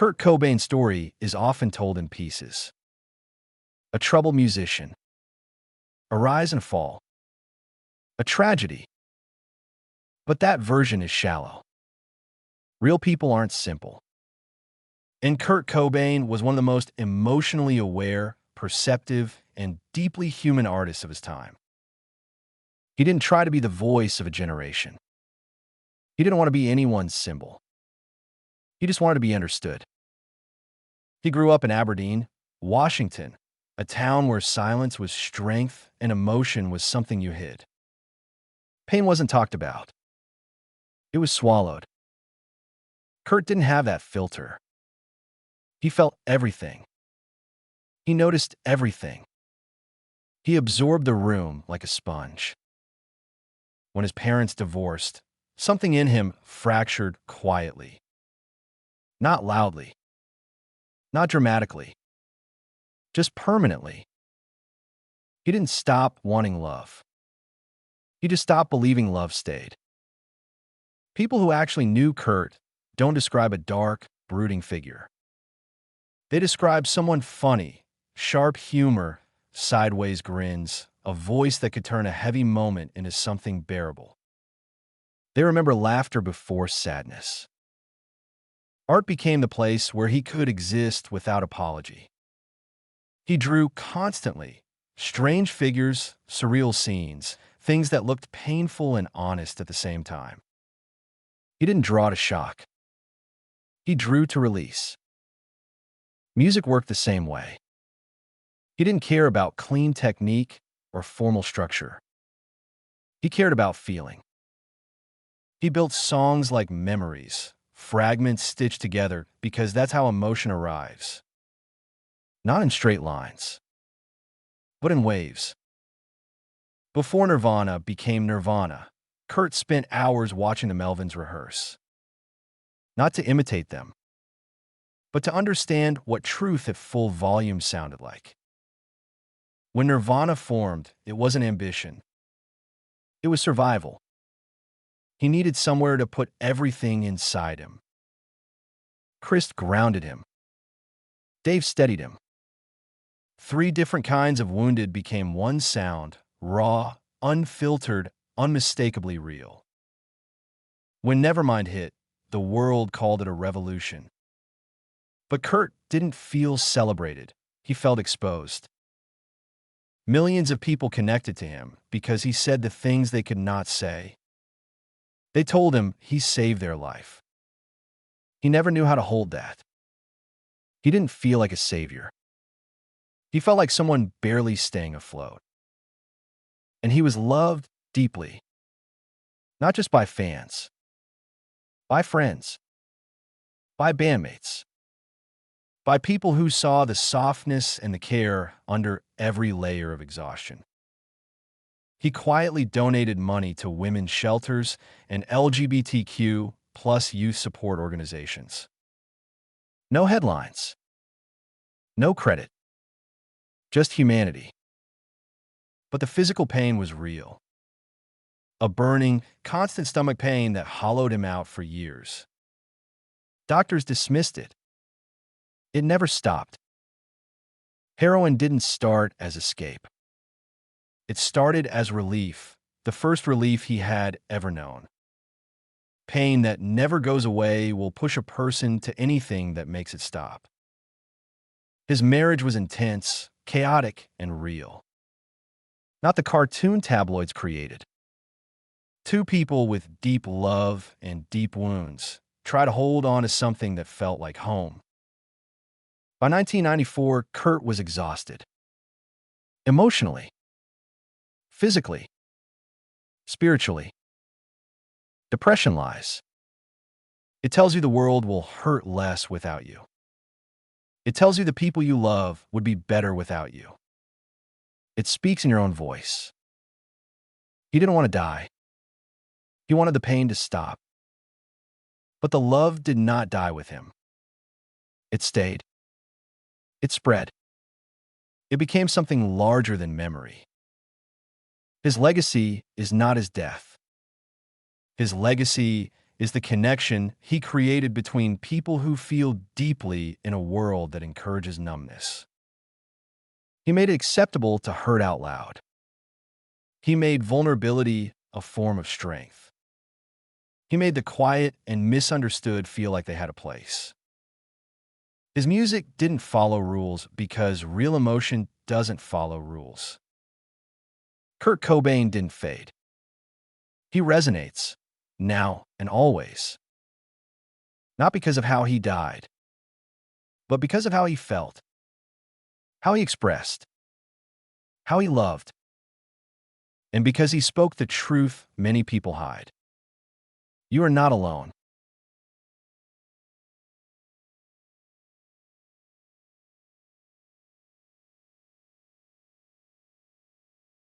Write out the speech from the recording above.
Kurt Cobain's story is often told in pieces. A troubled musician, a rise and fall, a tragedy. But that version is shallow. Real people aren't simple. And Kurt Cobain was one of the most emotionally aware, perceptive, and deeply human artists of his time. He didn't try to be the voice of a generation. He didn't want to be anyone's symbol. He just wanted to be understood. He grew up in Aberdeen, Washington, a town where silence was strength and emotion was something you hid. Pain wasn't talked about. It was swallowed. Kurt didn't have that filter. He felt everything. He noticed everything. He absorbed the room like a sponge. When his parents divorced, something in him fractured quietly. Not loudly. Not dramatically. Just permanently. He didn't stop wanting love. He just stopped believing love stayed. People who actually knew Kurt don't describe a dark, brooding figure. They describe someone funny, sharp humor, sideways grins, a voice that could turn a heavy moment into something bearable. They remember laughter before sadness. Art became the place where he could exist without apology. He drew constantly, strange figures, surreal scenes, things that looked painful and honest at the same time. He didn't draw to shock. He drew to release. Music worked the same way. He didn't care about clean technique or formal structure. He cared about feeling. He built songs like memories, fragments stitched together because that's how emotion arrives. Not in straight lines, but in waves. Before Nirvana became Nirvana, Kurt spent hours watching the Melvins rehearse. Not to imitate them, but to understand what truth at full volume sounded like. When Nirvana formed, it wasn't ambition. It was survival. He needed somewhere to put everything inside him. Chris grounded him. Dave steadied him. 3 different kinds of wounded became one sound, raw, unfiltered, unmistakably real. When Nevermind hit, the world called it a revolution. But Kurt didn't feel celebrated. He felt exposed. Millions of people connected to him because he said the things they could not say. They told him he saved their life. He never knew how to hold that. He didn't feel like a savior. He felt like someone barely staying afloat. And he was loved deeply. Not just by fans. By friends. By bandmates. By people who saw the softness and the care under every layer of exhaustion. He quietly donated money to women's shelters and LGBTQ plus youth support organizations. No headlines. No credit. Just humanity. But the physical pain was real. A burning, constant stomach pain that hollowed him out for years. Doctors dismissed it. It never stopped. Heroin didn't start as escape. It started as relief, the first relief he had ever known. Pain that never goes away will push a person to anything that makes it stop. His marriage was intense, chaotic, and real. Not the cartoon tabloids created. 2 people with deep love and deep wounds try to hold on to something that felt like home. By 1994, Kurt was exhausted. Emotionally. Physically. Spiritually. Depression lies. It tells you the world will hurt less without you. It tells you the people you love would be better without you. It speaks in your own voice. He didn't want to die. He wanted the pain to stop. But the love did not die with him. It stayed. It spread. It became something larger than memory. His legacy is not his death. His legacy is the connection he created between people who feel deeply in a world that encourages numbness. He made it acceptable to hurt out loud. He made vulnerability a form of strength. He made the quiet and misunderstood feel like they had a place. His music didn't follow rules because real emotion doesn't follow rules. Kurt Cobain didn't fade. He resonates, now and always. Not because of how he died, but because of how he felt, how he expressed, how he loved, and because he spoke the truth many people hide. You are not alone.